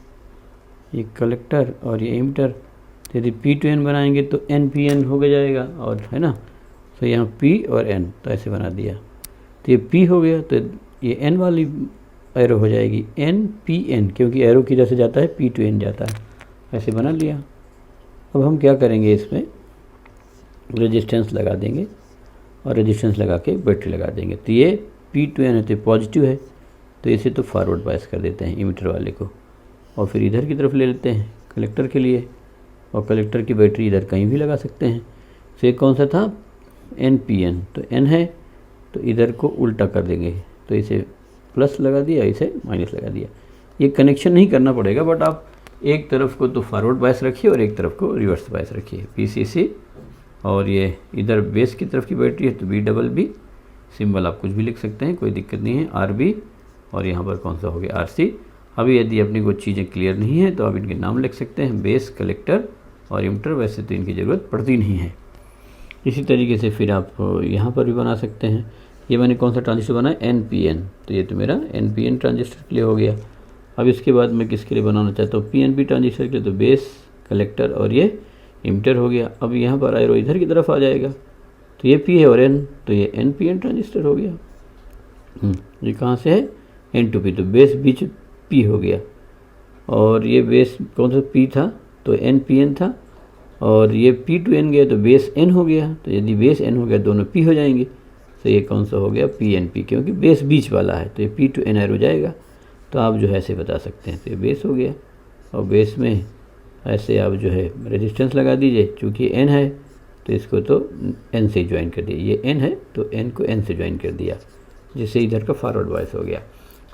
ये कलेक्टर और ये इमीटर। यदि पी टू एन बनाएंगे तो एन पी एन हो जाएगा, और है ना, तो यहाँ पी और एन, तो ऐसे बना दिया। तो ये पी हो गया, तो ये एन वाली एरो हो जाएगी एन पी एन, क्योंकि एरो किधर से जाता है, पी टू एन जाता है। ऐसे बना लिया। अब हम क्या करेंगे, इसमें रेजिस्टेंस लगा देंगे, और रेजिस्टेंस लगा के बैटरी लगा देंगे। तो ये पी टू एन है तो पॉजिटिव है, तो इसे तो फॉरवर्ड बायस कर देते हैं इमीटर वाले को, और फिर इधर की तरफ ले लेते हैं कलेक्टर के लिए, और कलेक्टर की बैटरी इधर कहीं भी लगा सकते हैं। तो ये कौन सा था, एन पी एन, तो एन है तो इधर को उल्टा कर देंगे, तो इसे प्लस लगा दिया, इसे माइनस लगा दिया। ये कनेक्शन नहीं करना पड़ेगा, बट आप एक तरफ को तो फॉरवर्ड बायस रखिए और एक तरफ को रिवर्स बायस रखिए, पी सी सी। और ये इधर बेस की तरफ की बैटरी है तो बी डबल बी, सिंबल आप कुछ भी लिख सकते हैं, कोई दिक्कत नहीं है, आर बी, और यहाँ पर कौन सा हो गया, आर सी। अभी यदि अपनी कोई चीज़ें क्लियर नहीं है तो आप इनके नाम लिख सकते हैं, बेस, कलेक्टर और इमीटर। वैसे तो इनकी ज़रूरत पड़ती नहीं है। इसी तरीके से फिर आप यहाँ पर भी बना सकते हैं। ये मैंने कौन सा ट्रांजिस्टर बनाया, एन पी एन, तो ये तो मेरा एन पी एन ट्रांजिस्टर के लिए हो गया। अब इसके बाद मैं किसके लिए बनाना चाहता हूँ, पी एन पी ट्रांजिस्टर के लिए, तो बेस, कलेक्टर और ये इमीटर हो गया। अब यहाँ पर एरो इधर की तरफ आ जाएगा, तो ये पी है और एन, तो ये एन पी एन ट्रांजिस्टर हो गया। ये कहाँ से है, एन टू पी, तो बेस बीच पी हो गया, और ये बेस कौन सा पी था, तो एन पी एन था, और ये पी टू एन गया तो बेस एन हो गया। तो यदि बेस एन हो गया दोनों पी हो जाएंगे, तो ये कौन सा हो गया, पी एन पी, क्योंकि बेस बीच वाला है तो ये पी टू एन एरो जाएगा। तो आप जो है ऐसे बता सकते हैं, तो ये बेस हो गया, और बेस में ऐसे आप जो है रेजिस्टेंस लगा दीजिए। चूँकि एन है तो इसको तो एन से ज्वाइन कर दिया, ये एन है तो एन को एन से ज्वाइन कर दिया, जिससे इधर का फॉरवर्ड बायस हो गया।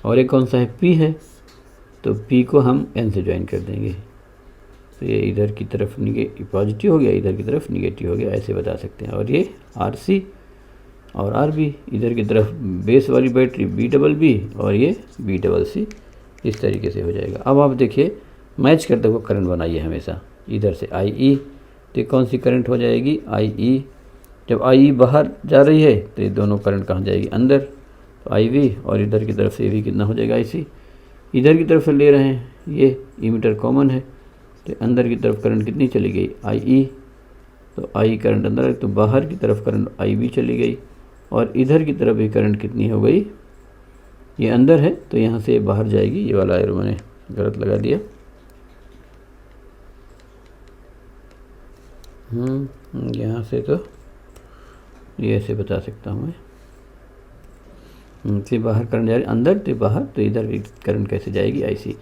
और एक कौन सा है, पी है, तो पी को हम एन से ज्वाइन कर देंगे, तो ये इधर की तरफ पॉजिटिव हो गया, इधर की तरफ निगेटिव हो गया, ऐसे बता सकते हैं। और ये आर सी और आर बी, इधर की तरफ बेस वाली बैटरी बी डबल बी, और ये बी डबल सी, इस तरीके से हो जाएगा। अब आप देखिए मैच करते हुए करंट बनाइए हमेशा, इधर से आई ई, तो कौन सी करंट हो जाएगी, आई ई। जब आई ई बाहर जा रही है तो ये दोनों करंट कहाँ जाएगी, अंदर, तो आई वी, और इधर की तरफ से भी कितना हो जाएगा, आई सी। इधर की तरफ से ले रहे हैं, ये इमीटर कॉमन है, तो अंदर की तरफ करंट कितनी चली गई, आई ई, तो आई करंट अंदर है, तो बाहर की तरफ करंट आई बी चली गई, और इधर की तरफ भी करंट कितनी हो गई, ये अंदर है तो यहाँ से बाहर जाएगी। ये वाला एरो मैंने गलत लगा दिया, यहाँ से तो ये ऐसे बता सकता हूँ मैं, से बाहर करंट जा रही अंदर, तो बाहर, तो इधर करंट कैसे जाएगी, आईसी।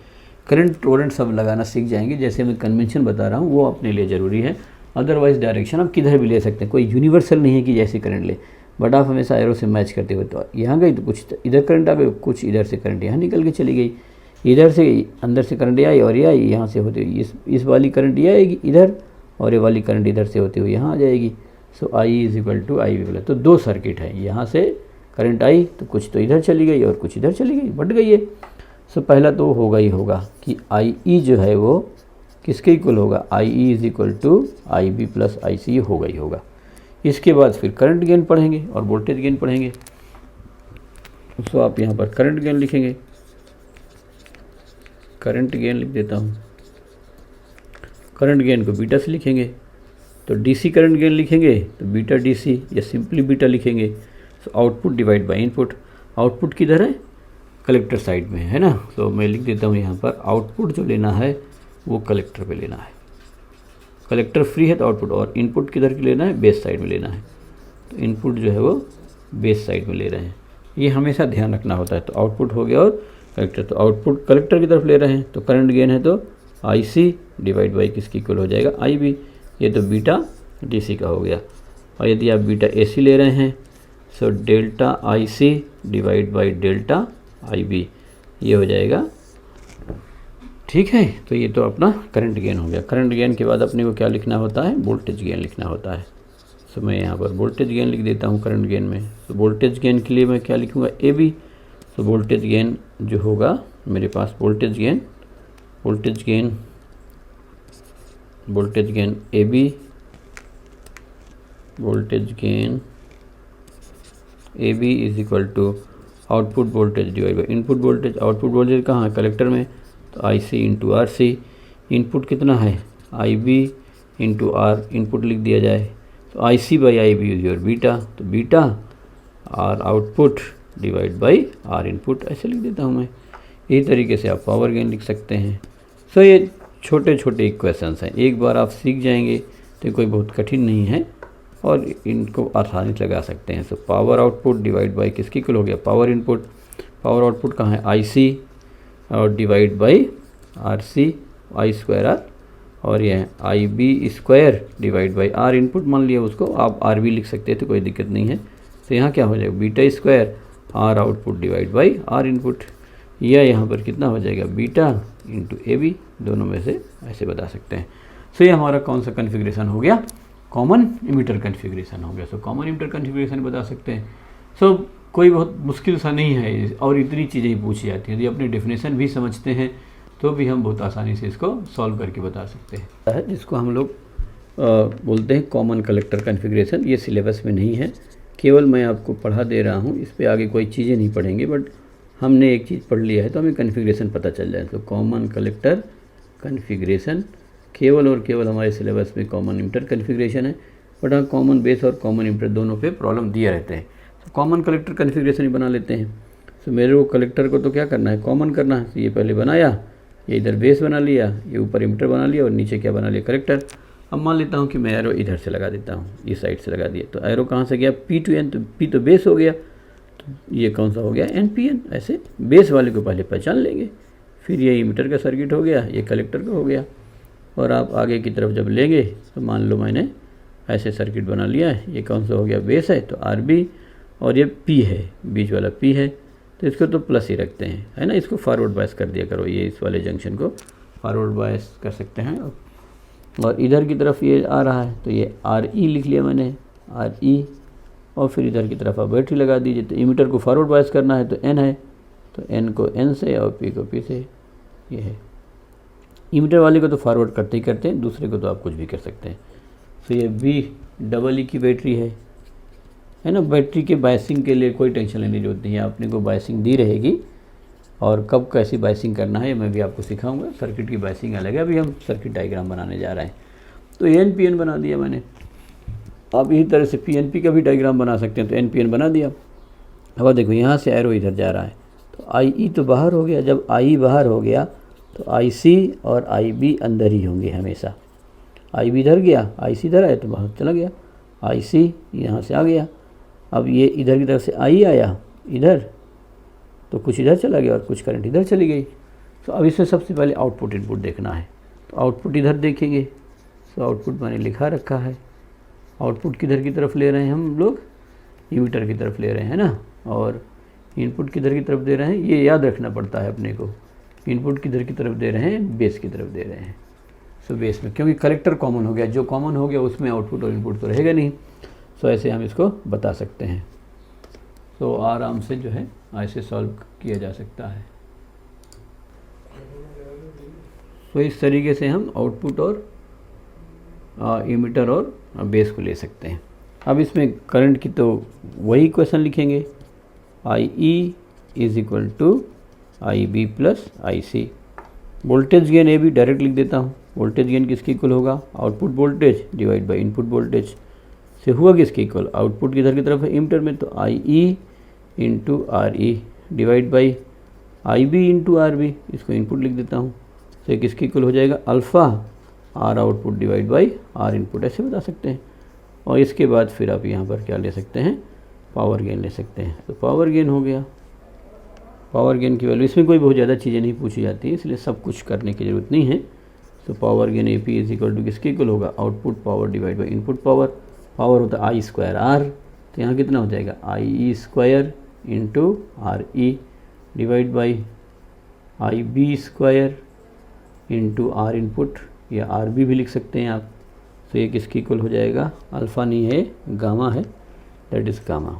करंट टोरेंट सब लगाना सीख जाएंगे, जैसे मैं कन्वेंशन बता रहा हूँ वो अपने लिए ज़रूरी है। अदरवाइज़ डायरेक्शन आप किधर भी ले सकते हैं, कोई यूनिवर्सल नहीं है कि जैसे करंट ले, बट आप हमेशा एरो से मैच करते हुए, तो यहाँ गई तो कुछ इधर करंट आ गई, कुछ इधर से करंट यहाँ निकल के चली गई, इधर से अंदर से करंट आई और ये आई, यहाँ से होती हुई इस वाली करंट ये आएगी इधर, और ये वाली करंट इधर से होती हुई यहाँ आ जाएगी। So I is equal to I V. तो दो सर्किट है, यहाँ से करंट आई तो कुछ तो इधर चली गई और कुछ इधर चली गई, बढ़ गई है। सो पहला तो होगा ही होगा कि आई ई जो है वो किसके इक्वल होगा, I E is equal to I B plus I C, होगा ही होगा। इसके बाद फिर करंट गेन पढ़ेंगे और वोल्टेज गेन पढ़ेंगे। उसको आप यहाँ पर करंट गेन लिखेंगे, करंट गेन लिख देता हूँ। करंट गेन को बीटा से लिखेंगे, तो डीसी करंट गेन लिखेंगे तो बीटा डीसी या सिंपली बीटा लिखेंगे। तो output divide by input, output किधर है, कलेक्टर साइड में है ना। तो मैं लिख देता हूँ यहाँ पर आउटपुट जो लेना है वो कलेक्टर पे लेना है, कलेक्टर फ्री है तो आउटपुट, और इनपुट किधर की लेना है, बेस साइड में लेना है। तो इनपुट जो है वो बेस साइड में ले रहे हैं, ये हमेशा ध्यान रखना होता है। तो आउटपुट हो गया और कलेक्टर, तो आउटपुट कलेक्टर की तरफ ले रहे हैं, तो करंट गेन है तो IC डिवाइड बाई किसकी इक्वल हो जाएगा, IB। ये तो बीटा DC का हो गया। और यदि आप बीटा AC ले रहे हैं so delta IC divide by delta IB, ये हो जाएगा, ठीक है। तो ये तो अपना करंट गेन हो गया। करंट गेन के बाद अपने को क्या लिखना होता है, वोल्टेज गेन लिखना होता है। तो मैं यहाँ पर वोल्टेज गेन लिख देता हूँ करंट गेन में। तो वोल्टेज गेन के लिए मैं क्या लिखूँगा, AB। तो वोल्टेज गेन जो होगा मेरे पास, voltage gain AB, voltage gain AB is equal to output voltage divide by input voltage. Output voltage कहाँ है, कलेक्टर में, तो IC इंटू RC। इनपुट कितना है, IB इंटू R, इनपुट लिख दिया जाए। तो IC by IB is your beta, तो beta R output divide by R input, ऐसे लिख देता हूँ मैं। यही तरीके से आप पावर गेन लिख सकते हैं। सो ये छोटे छोटे इक्वेशंस हैं, एक बार आप सीख जाएंगे तो कोई बहुत कठिन नहीं है और इनको आसानी से लगा सकते हैं। So power output divide by किसकी इक्वल हो गया, पावर इनपुट। पावर आउटपुट कहाँ है, IC और divide by RC, I square R, और ये है IB square divide by R input मान लिया उसको, आप RB लिख सकते हैं तो कोई दिक्कत नहीं है। तो यहाँ क्या हो जाएगा, beta square R output divide by R input, या यहाँ पर कितना हो जाएगा, बीटा इंटू AB, दोनों में से ऐसे बता सकते हैं। सो ये हमारा कौन सा कन्फिग्रेशन हो गया, कॉमन इमिटर कन्फिग्रेशन हो गया। सो कॉमन इमिटर कन्फिग्रेशन बता सकते हैं। सो कोई बहुत मुश्किल सा नहीं है और इतनी चीज़ें ही पूछी जाती हैं। यदि अपनी डेफिनेशन भी समझते हैं तो भी हम बहुत आसानी से इसको सॉल्व करके बता सकते हैं, जिसको हम लोग बोलते हैं कॉमन कलेक्टर कन्फिग्रेशन। ये सिलेबस में नहीं है, केवल मैं आपको पढ़ा दे रहा हूँ, इस पर आगे कोई चीज़ें नहीं पढ़ेंगे, बट हमने एक चीज़ पढ़ लिया है तो हमें कन्फिग्रेशन पता चल जाए। तो कॉमन कलेक्टर कन्फिग्रेशन केवल और केवल हमारे सिलेबस में कॉमन इमिटर कन्फिग्रेशन है, बट हाँ कॉमन बेस और कॉमन इमिटर दोनों पे प्रॉब्लम दिए रहते हैं। तो कॉमन कलेक्टर कन्फिग्रेशन ही बना लेते हैं। तो मेरे को कलेक्टर को तो क्या करना है, कॉमन करना है। तो ये पहले बनाया, ये इधर बेस बना लिया, ये ऊपर इमिटर बना लिया और नीचे क्या बना लिया, कलेक्टर। अब मान लेता हूँ कि मैं एरो इधर से लगा देता हूँ, इस साइड से लगा दिया। तो एरो कहाँ से गया, P to N, तो P तो बेस हो गया, तो ये कौन सा हो गया, NPN। ऐसे बेस वाले को पहले पहचान लेंगे, फिर ये इमिटर का सर्किट हो गया, ये कलेक्टर का हो गया। और आप आगे की तरफ जब लेंगे तो मान लो मैंने ऐसे सर्किट बना लिया है, ये कौन सा हो गया, बेस है, तो RB, और ये P है, बीच वाला P है, तो इसको तो प्लस ही रखते हैं, है ना। इसको फॉरवर्ड बायस कर दिया करो, ये इस वाले जंक्शन को फॉरवर्ड बायस कर सकते हैं। और इधर की तरफ ये आ रहा है तो ये RE लिख लिया मैंने, RE, और फिर इधर की तरफ आप बैटरी लगा दीजिए। तो इमीटर को फॉरवर्ड बायस करना है तो N है, तो N को N से और P को P से, ये है। इमीटर वाले को तो फॉरवर्ड करते ही करते हैं, दूसरे को तो आप कुछ भी कर सकते हैं। तो ये VEE की बैटरी है ना। बैटरी के बायसिंग के लिए कोई टेंशन लेने की जरूरत नहीं है, अपने को बायसिंग दी रहेगी, और कब कैसी बायसिंग करना है मैं भी आपको सिखाऊंगा। सर्किट की बायसिंग अलग है, अभी हम सर्किट डायग्राम बनाने जा रहे हैं। तो NPN बना दिया मैंने, आप इसी तरह से PNP का भी डायग्राम बना सकते हैं। तो NPN बना दिया। अब देखो यहाँ से एरो इधर जा रहा है, तो IE तो बाहर हो गया। जब IE बाहर हो गया तो IC और IB अंदर ही होंगे हमेशा। IB इधर गया, IC इधर आया तो बाहर चला गया, IC यहाँ से आ गया। अब ये इधर की तरफ से I आया इधर, तो कुछ इधर चला गया और कुछ करंट इधर चली गई। तो अब इसमें सबसे पहले आउटपुट इनपुट देखना है, तो आउटपुट इधर देखेंगे। तो आउटपुट मैंने लिखा रखा है, आउटपुट किधर की तरफ ले रहे हैं हम लोग, इमीटर की तरफ ले रहे हैं ना, और इनपुट किधर की तरफ दे रहे हैं, ये याद रखना पड़ता है अपने को। इनपुट किधर की तरफ दे रहे हैं, बेस की तरफ दे रहे हैं। सो बेस में, क्योंकि कलेक्टर कॉमन हो गया, जो कॉमन हो गया उसमें आउटपुट और इनपुट तो रहेगा नहीं। सो ऐसे हम इसको बता सकते हैं। तो आराम से जो है ऐसे सॉल्व किया जा सकता है। तो इस तरीके से हम आउटपुट और इमीटर और बेस को ले सकते हैं। अब इसमें करंट की तो वही इक्वेशन लिखेंगे, IE is equal to I B plus I C. Voltage gain A B direct लिख देता हूँ। वोल्टेज गेन किसके इक्वल होगा, output voltage divide by input voltage से हुआ किसके इक्वल, आउटपुट किधर की तरफ है, इमीटर में, तो I E into R E divide by I B into R B, इसको इनपुट लिख देता हूँ। तो ये किसके इक्वल हो जाएगा, alpha R output divide by R input, ऐसे बता सकते हैं। और इसके बाद फिर आप यहाँ पर क्या ले सकते हैं, पावर गेन ले सकते हैं। तो पावर गेन हो गया, पावर गेन की वैल्यू, इसमें कोई बहुत ज़्यादा चीज़ें नहीं पूछी जाती है, इसलिए सब कुछ करने की ज़रूरत नहीं है। तो power gain A P is equal to किसके इक्वल होगा, output power divide by input power. Power होता है आई स्क्वायर आर, तो यहाँ कितना हो जाएगा, I E square into R E divide by I B square into R input, या आर बी भी लिख सकते हैं आप। तो ये किसकी इक्वल हो जाएगा, अल्फ़ा नहीं है गामा है, that is gamma.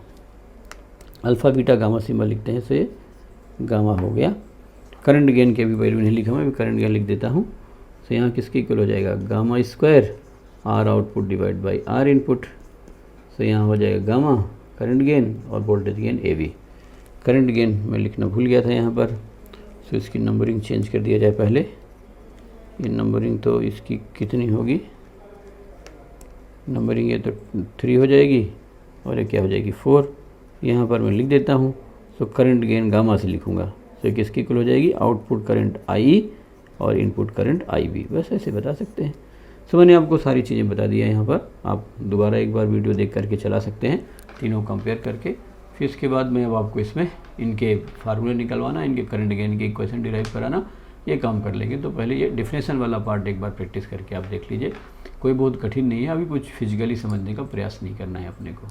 Alpha beta gamma symbol लिखते हैं, से गामा हो गया। करंट गेन के भी वैल्यू नहीं लिखा, मैं भी करंट गेन लिख देता हूँ। तो यहाँ किसकी इक्वल हो जाएगा, gamma square R output divide by R input. तो यहाँ हो जाएगा गामा करंट गेन और voltage gain A B. Current gain मैं लिखना भूल गया था यहाँ पर, तो इसकी नंबरिंग चेंज कर दिया जाए पहले। ये नंबरिंग तो इसकी कितनी होगी, नंबरिंग ये तो 3 हो जाएगी और ये क्या हो जाएगी 4। यहाँ पर मैं लिख देता हूँ। तो करंट गेन गामा से लिखूँगा, तो किसकी इक्वल हो जाएगी, आउटपुट करंट आई और इनपुट करंट आई बी, बस ऐसे बता सकते हैं। तो मैंने आपको सारी चीज़ें बता दिया यहाँ पर, आप दोबारा एक बार वीडियो देख करके चला सकते हैं, तीनों कंपेयर करके। फिर इसके बाद मैं अब आपको इसमें इनके फार्मूले निकलवाना, इनके करंट गेन के इक्वेशन डिराइव कराना, ये काम कर लेंगे। तो पहले ये डिफिनेशन वाला पार्ट एक बार प्रैक्टिस करके आप देख लीजिए, कोई बहुत कठिन नहीं है, अभी कुछ फिजिकली समझने का प्रयास नहीं करना है अपने को।